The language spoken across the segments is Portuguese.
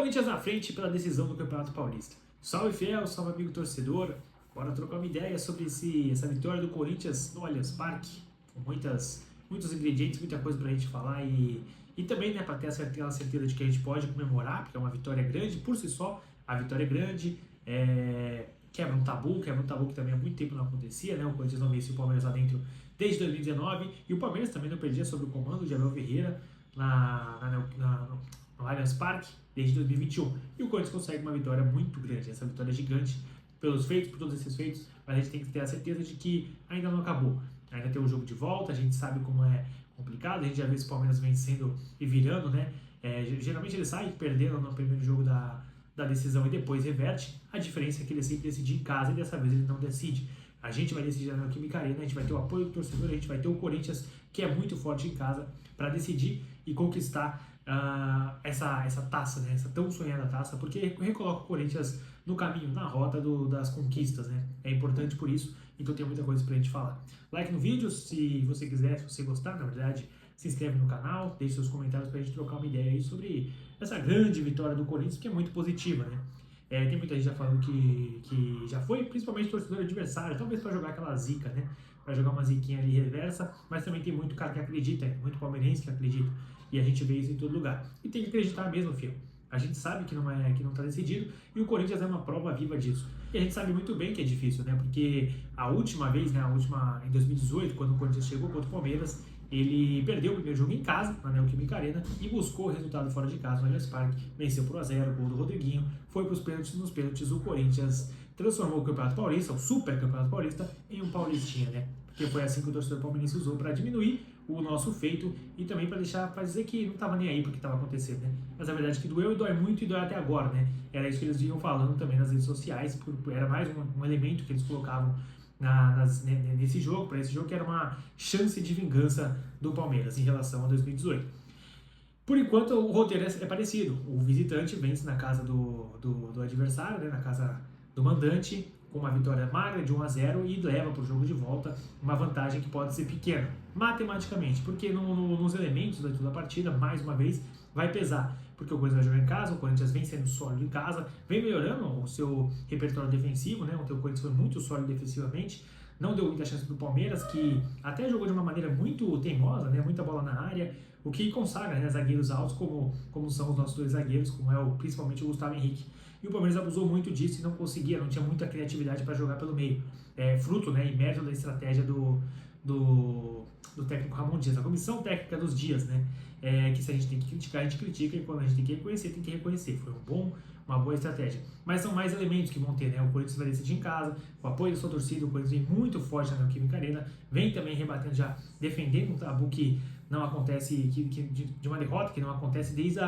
Corinthians na frente pela decisão do Campeonato Paulista. Salve fiel, salve amigo torcedor. Bora trocar uma ideia sobre essa vitória do Corinthians no Allianz Parque, com muitos ingredientes, muita coisa pra gente falar e também, né, para ter aquela certeza de que a gente pode comemorar, porque é uma vitória grande, por si só, a vitória é grande, quebra um tabu que também há muito tempo não acontecia, né? O Corinthians não vencia o Palmeiras lá dentro desde 2019 e o Palmeiras também não perdia sob o comando de Abel Ferreira no Allianz Parque desde 2021. E o Corinthians consegue uma vitória muito grande, essa vitória gigante pelos feitos, por todos esses feitos, mas a gente tem que ter a certeza de que ainda não acabou. Ainda tem um jogo de volta, a gente sabe como é complicado, a gente já vê esse Palmeiras vencendo e virando, né? Geralmente ele sai perdendo no primeiro jogo da decisão e depois reverte. A diferença é que ele sempre decide em casa e dessa vez ele não decide. A gente vai decidir na Neoquímica Arena, a gente vai ter o apoio do torcedor, a gente vai ter o Corinthians, que é muito forte em casa, para decidir e conquistar essa taça, né? Essa tão sonhada taça, porque recoloca o Corinthians no caminho, na rota das conquistas, né? É importante por isso, então tem muita coisa pra gente falar. Like no vídeo, se você quiser, se você gostar, na verdade, se inscreve no canal, deixe seus comentários pra gente trocar uma ideia aí sobre essa grande vitória do Corinthians, que é muito positiva, né? Tem muita gente já falando que já foi, principalmente torcedor adversário, talvez para jogar aquela zica, né? Para jogar uma ziquinha ali reversa, mas também tem muito cara que acredita, muito palmeirense que acredita, e a gente vê isso em todo lugar. E tem que acreditar mesmo, filho. A gente sabe que não está decidido, e o Corinthians é uma prova viva disso. E a gente sabe muito bem que é difícil, né? Porque a última vez, né, em 2018, quando o Corinthians chegou contra o Palmeiras, ele perdeu o primeiro jogo em casa, na Neoquímica Arena, e buscou o resultado fora de casa no Allianz Parque, venceu por 1-0, gol do Rodriguinho, foi para os pênaltis, nos pênaltis o Corinthians transformou o Campeonato Paulista, o Super Campeonato Paulista, em um paulistinha, né? Porque foi assim que o torcedor palmeirense usou para diminuir o nosso feito e também para dizer que não estava nem aí porque estava acontecendo, né? Mas a verdade é que doeu e dói muito e dói até agora, né? Era isso que eles vinham falando também nas redes sociais, era mais um elemento que eles colocavam nesse jogo, para esse jogo, que era uma chance de vingança do Palmeiras em relação a 2018. Por enquanto, o roteiro é parecido. O visitante vence na casa do adversário, né, na casa do mandante, com uma vitória magra de 1-0 e leva para o jogo de volta uma vantagem que pode ser pequena, matematicamente, porque nos elementos da partida, mais uma vez, vai pesar. Porque o Corinthians vai jogar em casa, o Corinthians vem sendo sólido em casa, vem melhorando o seu repertório defensivo, né? O Corinthians foi muito sólido defensivamente, não deu muita chance para o Palmeiras, que até jogou de uma maneira muito teimosa, né? Muita bola na área, o que consagra, né, zagueiros altos como são os nossos dois zagueiros, como é principalmente o Gustavo Henrique. E o Palmeiras abusou muito disso e não tinha muita criatividade para jogar pelo meio. Fruto, né, e mérito da estratégia do técnico Ramon Dias, a comissão técnica dos Dias, né? Que se a gente tem que criticar, a gente critica, e quando a gente tem que reconhecer, tem que reconhecer. Foi uma boa estratégia. Mas são mais elementos que vão ter, né? O Corinthians vai decidir em casa, o apoio da sua torcida, o Corinthians vem muito forte na Neoquímica Arena, vem também rebatendo, já defendendo um tabu que não acontece, de uma derrota que não acontece desde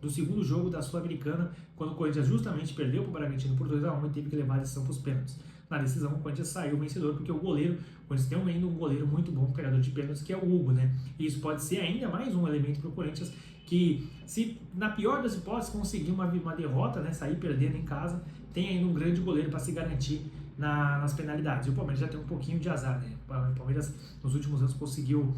do segundo jogo da Sul-Americana, quando o Corinthians justamente perdeu para o Bragantino por 2-1 e teve que levar a decisão para os pênaltis. Na decisão, o Corinthians saiu vencedor, porque o Corinthians tem ainda um goleiro muito bom, pegador de pênaltis, que é o Hugo, né? E isso pode ser ainda mais um elemento para o Corinthians, que se, na pior das hipóteses, conseguir uma derrota, né, sair perdendo em casa, tem ainda um grande goleiro para se garantir nas penalidades. E o Palmeiras já tem um pouquinho de azar, né? O Palmeiras, nos últimos anos, conseguiu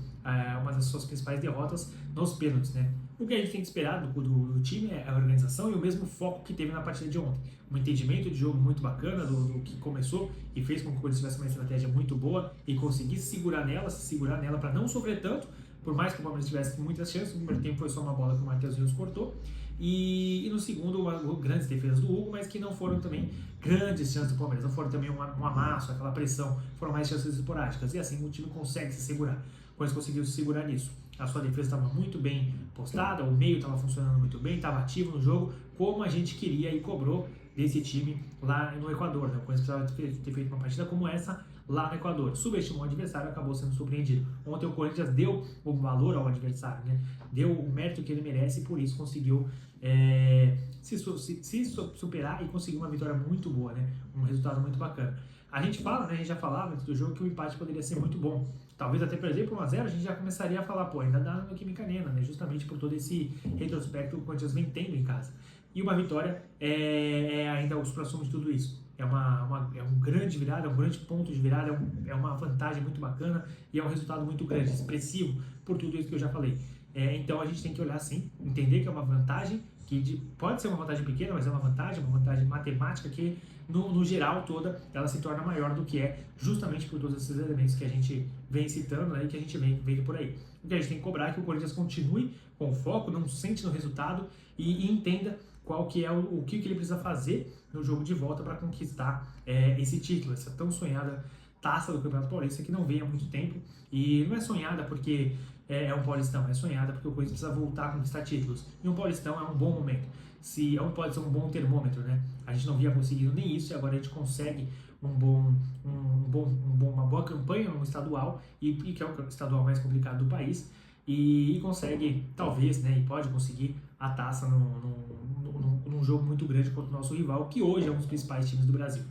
uma das suas principais derrotas nos pênaltis, né? O que a gente tem que esperar do time é a organização e o mesmo foco que teve na partida de ontem. Um entendimento de jogo muito bacana do que começou e fez com que o Corinthians tivesse uma estratégia muito boa e conseguisse se segurar nela para não sofrer tanto, por mais que o Palmeiras tivesse muitas chances. No primeiro tempo foi só uma bola que o Matheus Rios cortou. E no segundo, grandes defesas do Hugo, mas que não foram também grandes chances do Palmeiras, não foram também um amasso, aquela pressão, foram mais chances esporádicas. E assim o time consegue se segurar. O Corinthians conseguiu se segurar nisso. A sua defesa estava muito bem postada, o meio estava funcionando muito bem, estava ativo no jogo, como a gente queria e cobrou desse time lá no Equador, né? O Corinthians precisava ter feito uma partida como essa lá no Equador. Subestimou o adversário e acabou sendo surpreendido. Ontem o Corinthians deu o valor ao adversário, né? Deu o mérito que ele merece e por isso conseguiu se superar e conseguir uma vitória muito boa, né? Um resultado muito bacana. A gente fala, né? A gente já falava antes do jogo que o empate poderia ser muito bom. Talvez até perder por 1-0, a gente já começaria a falar, pô, ainda dá na Neoquímica Arena, né? Justamente por todo esse retrospecto que o Corinthians vem tendo em casa. E uma vitória é ainda o supra-sumo de tudo isso. É um grande virada, é um grande ponto de virada, é uma vantagem muito bacana e é um resultado muito grande, expressivo, por tudo isso que eu já falei. Então a gente tem que olhar assim, entender que é uma vantagem, pode ser uma vantagem pequena, mas é uma vantagem matemática que, no geral toda, ela se torna maior do que é, justamente por todos esses elementos que a gente vem citando, né, e que a gente vem vendo por aí. O que a gente tem que cobrar é que o Corinthians continue com foco, não sente no resultado e entenda qual que é o que ele precisa fazer no jogo de volta para conquistar esse título, essa tão sonhada taça do Campeonato Paulista que não vem há muito tempo. E não é sonhada porque é um Paulistão, é sonhada porque o Corinthians precisa voltar a conquistar títulos. E um Paulistão é um bom momento. Pode ser um bom termômetro, né? A gente não vinha conseguindo nem isso e agora a gente consegue uma boa campanha no estadual, e que é o estadual mais complicado do país, e consegue, talvez, né, e pode conseguir a taça num jogo muito grande contra o nosso rival, que hoje é um dos principais times do Brasil.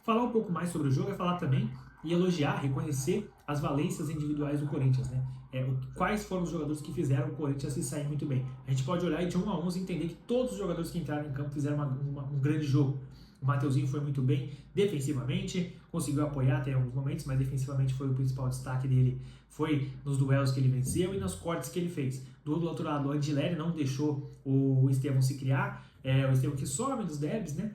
Falar um pouco mais sobre o jogo é falar também e elogiar, reconhecer as valências individuais do Corinthians, né? Quais foram os jogadores que fizeram o Corinthians se sair muito bem. A gente pode olhar e de 1 a 11 entender que todos os jogadores que entraram em campo fizeram um grande jogo. O Mateuzinho foi muito bem defensivamente, conseguiu apoiar até em alguns momentos, mas defensivamente foi o principal destaque dele, foi nos duelos que ele venceu e nos cortes que ele fez. Do outro lado, o Angileri não deixou o Estevão se criar, o Estevão que some dos derbys, né?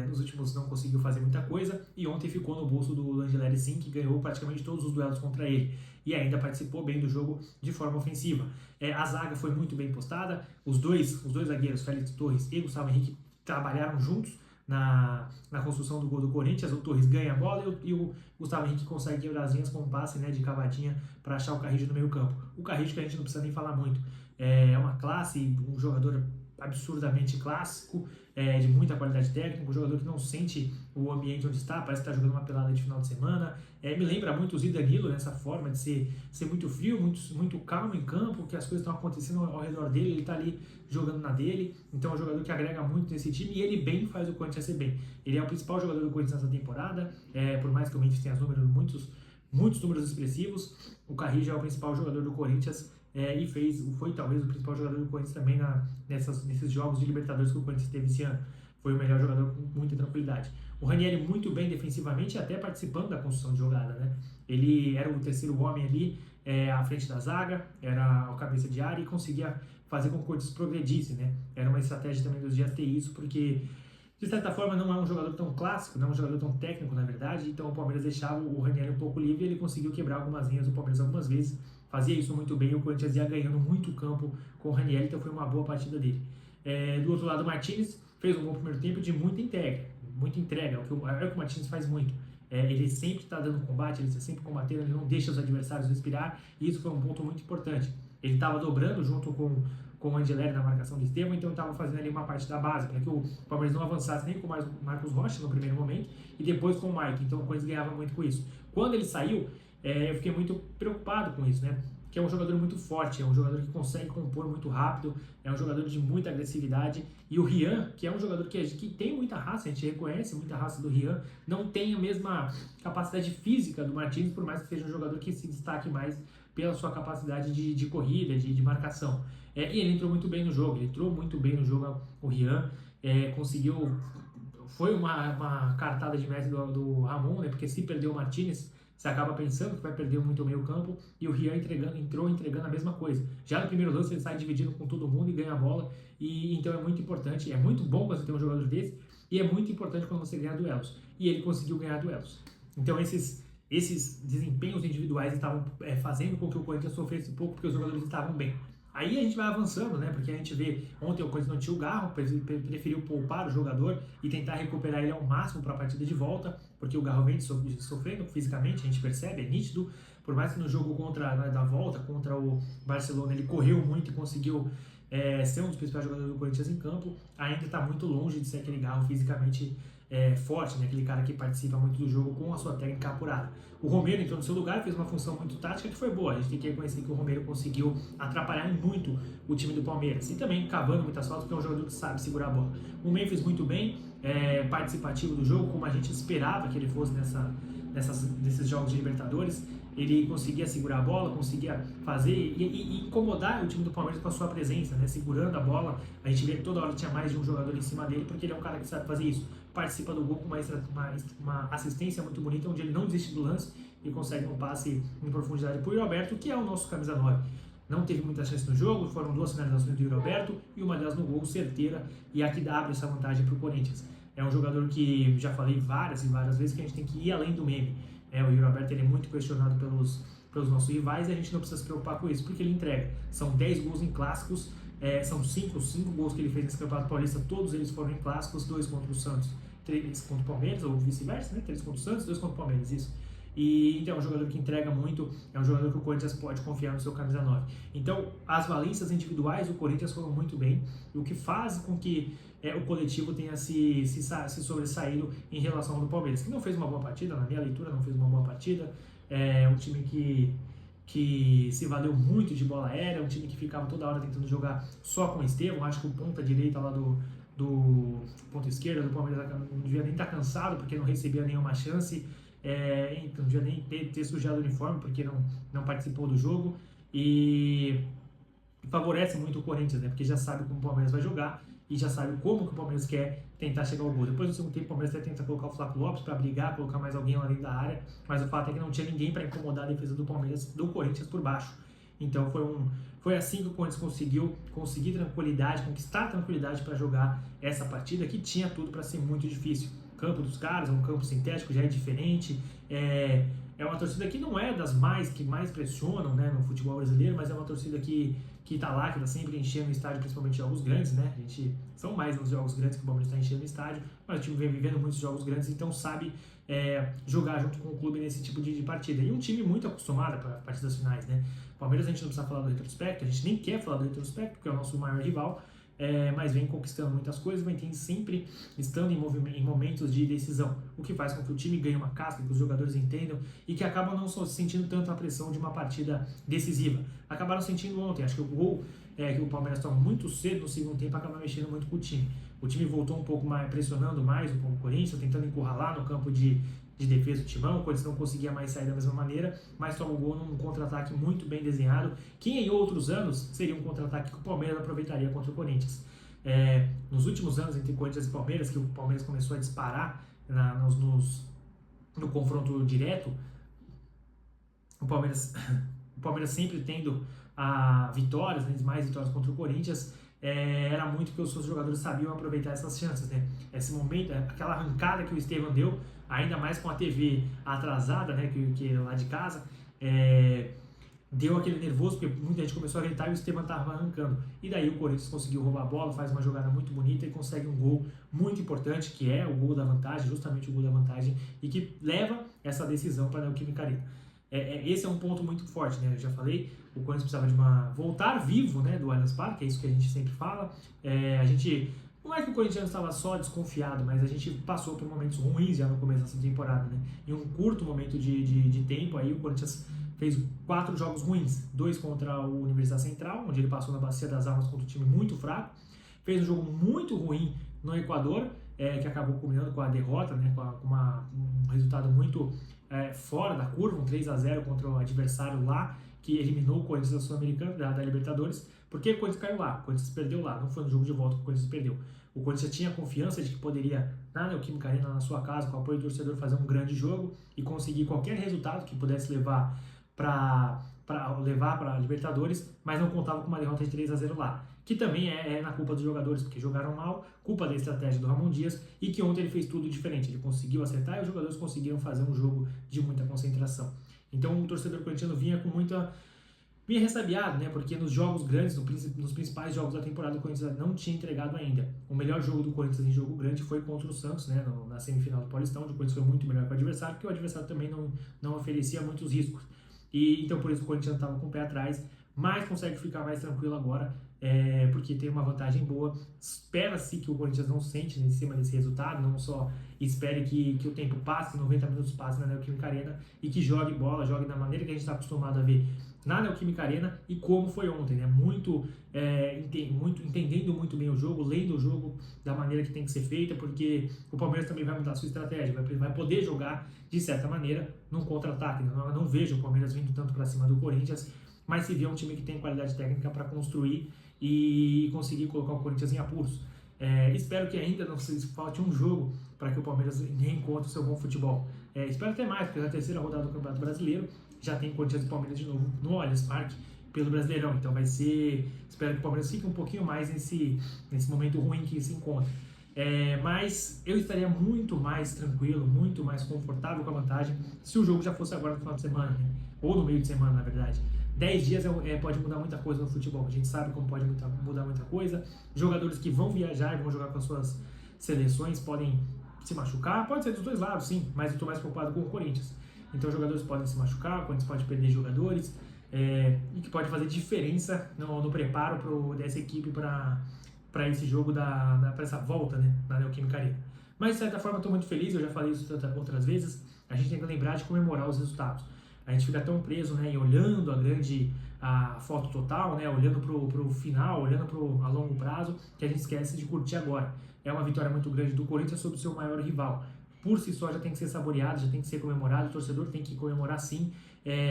Nos últimos não conseguiu fazer muita coisa, e ontem ficou no bolso do Angileri sim, que ganhou praticamente todos os duelos contra ele e ainda participou bem do jogo de forma ofensiva. A zaga foi muito bem postada, os dois zagueiros, Félix Torres e Gustavo Henrique, trabalharam juntos na construção do gol do Corinthians. O Torres ganha a bola e o Gustavo Henrique consegue quebrar as linhas com um passe, né, de cavadinha para achar o Carrillo no meio campo. O Carrillo, que a gente não precisa nem falar muito, é uma classe, um jogador absurdamente clássico, de muita qualidade técnica, um jogador que não sente o ambiente onde está, parece que está jogando uma pelada de final de semana. Me lembra muito o Zidanilo, nessa forma de ser muito frio, muito calmo em campo, que as coisas estão acontecendo ao redor dele, ele está ali jogando na dele. Então é um jogador que agrega muito nesse time, e ele bem faz o Corinthians ser bem. Ele é o principal jogador do Corinthians nessa temporada, por mais que o Memphis tenha muitos números expressivos, o Carrillo é o principal jogador do Corinthians, e foi talvez o principal jogador do Corinthians também nesses jogos de Libertadores que o Corinthians teve esse ano. Foi o melhor jogador com muita tranquilidade. O Ranieri muito bem defensivamente, até participando da construção de jogada, né? Ele era o terceiro homem ali, à frente da zaga, era o cabeça de área e conseguia fazer com que o Corinthians progredisse, né? Era uma estratégia também dos dias ter isso, porque de certa forma não é um jogador tão clássico, não é um jogador tão técnico na verdade, então o Palmeiras deixava o Ranieri um pouco livre e ele conseguiu quebrar algumas linhas do Palmeiras algumas vezes, fazia isso muito bem, o Corinthians ia ganhando muito campo com o Ranieri, então foi uma boa partida dele. Do outro lado, o Martínez fez um bom primeiro tempo de muita entrega, é o que o Martínez faz muito. Ele sempre está dando combate, ele está sempre combatendo, ele não deixa os adversários respirar, e isso foi um ponto muito importante. Ele estava dobrando junto com o Angileri na marcação do Estevão, então estava fazendo ali uma parte da base, para que o Palmeiras não avançasse nem com o Marcos Rocha no primeiro momento, e depois com o Mike, então o Corinthians ganhava muito com isso. Quando ele saiu, eu fiquei muito preocupado com isso, né? Que é um jogador muito forte, é um jogador que consegue compor muito rápido, é um jogador de muita agressividade, e o Rian, que é um jogador que tem muita raça, a gente reconhece muita raça do Rian, não tem a mesma capacidade física do Martínez, por mais que seja um jogador que se destaque mais pela sua capacidade de corrida, de marcação. E ele entrou muito bem no jogo, o Rian, conseguiu, foi uma cartada de mestre do Ramon, né, porque se perdeu o Martínez, você acaba pensando que vai perder muito o meio campo, e o Rian entrou entregando a mesma coisa. Já no primeiro lance ele sai dividindo com todo mundo e ganha a bola, e então é muito importante, é muito bom quando você tem um jogador desse, e é muito importante quando você ganha duelos. E ele conseguiu ganhar duelos. Então esses desempenhos individuais estavam fazendo com que o Corinthians sofresse pouco, porque os jogadores estavam bem. Aí a gente vai avançando, né? Porque a gente vê, ontem o Corinthians não tinha o Garro, preferiu poupar o jogador e tentar recuperar ele ao máximo para a partida de volta, porque o Garro vem sofrendo fisicamente, a gente percebe, é nítido, por mais que no jogo da volta contra o Barcelona ele correu muito e conseguiu ser um dos principais jogadores do Corinthians em campo, ainda está muito longe de ser aquele Garro fisicamente forte, né? Aquele cara que participa muito do jogo com a sua técnica apurada. O Romero entrou no seu lugar, fez uma função muito tática que foi boa. A gente tem que reconhecer que o Romero conseguiu atrapalhar muito o time do Palmeiras, e também cavando muitas faltas, porque é um jogador que sabe segurar a bola. O Memphis muito bem, participativo do jogo, como a gente esperava que ele fosse nesses jogos de Libertadores. Ele conseguia segurar a bola, conseguia fazer e incomodar o time do Palmeiras com a sua presença, né? Segurando a bola. A gente vê que toda hora tinha mais de um jogador em cima dele, porque ele é um cara que sabe fazer isso. Participa do gol com uma assistência muito bonita, onde ele não desiste do lance e consegue um passe em profundidade para o Roberto, que é o nosso camisa 9. não teve muita chance no jogo, foram 2 finalizações do Yuri Alberto e uma delas no gol, certeira, e aqui abre essa vantagem para o Corinthians. É um jogador que, já falei várias e várias vezes, que a gente tem que ir além do meme. O Yuri Alberto ele é muito questionado pelos nossos rivais e a gente não precisa se preocupar com isso, porque ele entrega. São 10 gols em clássicos, são 5 gols que ele fez nesse Campeonato Paulista, todos eles foram em clássicos, 2 contra o Santos, 3 contra o Palmeiras, ou vice-versa, né? 3 contra o Santos, 2 contra o Palmeiras, isso. E então é um jogador que entrega muito, é um jogador que o Corinthians pode confiar no seu camisa 9. Então, as valências individuais do Corinthians foram muito bem, o que faz com que o coletivo tenha se sobressaído em relação ao do Palmeiras, que não fez uma boa partida, na minha leitura não fez uma boa partida, é um time que se valeu muito de bola aérea, um time que ficava toda hora tentando jogar só com o Estevão. Acho que o ponta direita lá do ponta esquerda do Palmeiras não devia nem estar cansado, porque não recebia nenhuma chance, não devia nem ter sujado o uniforme, porque não participou do jogo, e favorece muito o Corinthians, né, porque já sabe como o Palmeiras vai jogar, e já sabe como que o Palmeiras quer tentar chegar ao gol. Depois do segundo tempo, o Palmeiras tenta colocar o Flávio Lopes para brigar, colocar mais alguém lá dentro da área, mas o fato é que não tinha ninguém para incomodar a defesa do Palmeiras, do Corinthians por baixo. Então foi assim que o Corinthians conseguir tranquilidade, conquistar tranquilidade para jogar essa partida, que tinha tudo para ser muito difícil. O campo dos caras, um campo sintético, já é diferente, é uma torcida que não é das que mais pressionam, né, no futebol brasileiro, mas é uma torcida que tá lá, que tá sempre enchendo o estádio, principalmente jogos grandes, né? São mais nos jogos grandes que o Palmeiras está enchendo o estádio, mas o time vem vivendo muitos jogos grandes, então sabe jogar junto com o clube nesse tipo de partida. E um time muito acostumado para partidas finais, né? O Palmeiras a gente não precisa falar do retrospecto, a gente nem quer falar do retrospecto, porque é o nosso maior rival, mas vem conquistando muitas coisas, vem sempre estando em momentos de decisão, o que faz com que o time ganhe uma casca, que os jogadores entendam e que acabam não sentindo tanto a pressão de uma partida decisiva. Acabaram sentindo ontem, acho que o gol que o Palmeiras toma muito cedo no segundo tempo acaba mexendo muito com o time. O time voltou um pouco mais, pressionando mais o Corinthians, tentando encurralar no campo de defesa do Timão, o Corinthians não conseguia mais sair da mesma maneira, mas toma o gol num contra-ataque muito bem desenhado, que em outros anos seria um contra-ataque que o Palmeiras aproveitaria contra o Corinthians. Nos últimos anos entre Corinthians e Palmeiras, que o Palmeiras começou a disparar no confronto direto, o Palmeiras sempre tendo vitórias, mais vitórias contra o Corinthians, era muito que os seus jogadores sabiam aproveitar essas chances, né? Esse momento, aquela arrancada que o Estevão deu, ainda mais com a TV atrasada, né, que lá de casa, deu aquele nervoso, porque muita gente começou a gritar e o Estevão estava arrancando. E daí o Corinthians conseguiu roubar a bola, faz uma jogada muito bonita e consegue um gol muito importante, que é o gol da vantagem, justamente o gol da vantagem, e que leva essa decisão para a Neoquímica Arena. Esse é um ponto muito forte, né? Eu já falei, o Corinthians precisava de voltar vivo, né, do Allianz Parque, é isso que a gente sempre fala. Não é que o Corinthians estava só desconfiado, mas a gente passou por momentos ruins já no começo dessa temporada, né? Em um curto momento de tempo, aí o Corinthians fez 4 jogos ruins, 2 contra o Universidade Central, onde ele passou na Bacia das Almas contra um time muito fraco, fez um jogo muito ruim no Equador, que acabou culminando com a derrota, né, com um resultado muito fora da curva, um 3-0 contra o adversário lá, que eliminou o Corinthians da Sul-Americana, da Libertadores, porque o Corinthians caiu lá, o Corinthians perdeu lá, não foi no jogo de volta que o Corinthians perdeu. O Corinthians tinha confiança de que poderia, na Neoquímica Arena, na sua casa, com o apoio do torcedor, fazer um grande jogo e conseguir qualquer resultado que pudesse levar para a Libertadores, mas não contava com uma derrota de 3-0 lá, que também é na culpa dos jogadores, porque jogaram mal, culpa da estratégia do Ramon Dias, e que ontem ele fez tudo diferente, ele conseguiu acertar e os jogadores conseguiram fazer um jogo de muita concentração. Então o torcedor corintiano vinha ressabiado, né? Porque nos jogos grandes, nos principais jogos da temporada, o Corinthians não tinha entregado ainda. O melhor jogo do Corinthians em jogo grande foi contra o Santos, né? Na semifinal do Paulistão, onde o Corinthians foi muito melhor que o adversário, porque o adversário também não oferecia muitos riscos. E então por isso o Corinthians estava com o pé atrás, mas consegue ficar mais tranquilo agora, porque tem uma vantagem boa. Espera-se que o Corinthians não sente em cima desse resultado, não só espere que o tempo passe, 90 minutos passe na Neoquímica Arena, e que jogue bola, jogue da maneira que a gente está acostumado a ver na Neoquímica Arena, e como foi ontem, né? Entendendo muito bem o jogo, lendo o jogo da maneira que tem que ser feita, porque o Palmeiras também vai mudar a sua estratégia, vai poder jogar de certa maneira num contra-ataque, né? Eu não vejo o Palmeiras vindo tanto para cima do Corinthians, mas se vê um time que tem qualidade técnica para construir e conseguir colocar o Corinthians em apuros. Espero que ainda não se falte um jogo para que o Palmeiras reencontre o seu bom futebol. Espero até mais, porque na terceira rodada do Campeonato Brasileiro já tem Corinthians e Palmeiras de novo no Allianz Parque, pelo Brasileirão. Então vai ser, espero que o Palmeiras fique um pouquinho mais nesse momento ruim que se encontra. Mas eu estaria muito mais tranquilo, muito mais confortável com a vantagem se o jogo já fosse agora no final de semana, né? Ou no meio de semana, na verdade. 10 dias pode mudar muita coisa no futebol. A gente sabe como pode mudar muita coisa. Jogadores que vão viajar e vão jogar com as suas seleções podem se machucar. Pode ser dos dois lados, sim, mas eu estou mais preocupado com o Corinthians. Então, jogadores podem se machucar, o Corinthians pode perder jogadores, e que pode fazer diferença no preparo dessa equipe para esse jogo, para essa volta, né, na Neoquímica Arena. Mas, de certa forma, estou muito feliz, eu já falei isso outras vezes, a gente tem que lembrar de comemorar os resultados. A gente fica tão preso, né, em olhando a foto total, né, olhando para o final, olhando a longo prazo, que a gente esquece de curtir agora. É uma vitória muito grande do Corinthians sobre o seu maior rival. Por si só já tem que ser saboreado, já tem que ser comemorado, o torcedor tem que comemorar sim,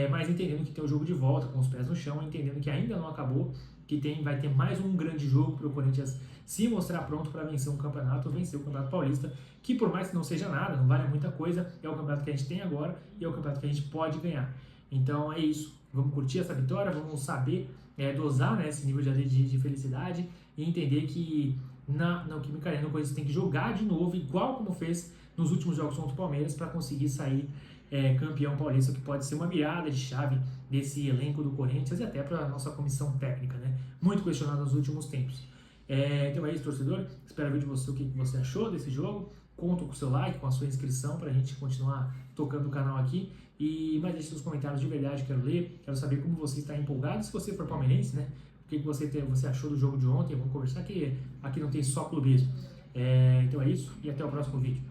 mas entendendo que tem o jogo de volta, com os pés no chão, entendendo que ainda não acabou, que vai ter mais um grande jogo para o Corinthians se mostrar pronto para vencer um campeonato, vencer o Campeonato Paulista, que por mais que não seja nada, não vale muita coisa, é o campeonato que a gente tem agora e é o campeonato que a gente pode ganhar. Então é isso, vamos curtir essa vitória, vamos saber dosar, né, esse nível de felicidade e entender que na Neoquímica Arena o Corinthians tem que jogar de novo, igual como fez nos últimos jogos contra o Palmeiras, para conseguir sair campeão paulista, que pode ser uma virada de chave desse elenco do Corinthians e até para a nossa comissão técnica, né? Muito questionada nos últimos tempos. Então é isso, torcedor. Espero ver de você o que você achou desse jogo. Conto com o seu like, com a sua inscrição, para a gente continuar tocando o canal aqui. Mas deixe seus comentários de verdade, quero ler, quero saber como você está empolgado. Se você for palmeirense, né? O que você achou do jogo de ontem? Vamos conversar, que aqui não tem só clubismo. Então é isso, e até o próximo vídeo.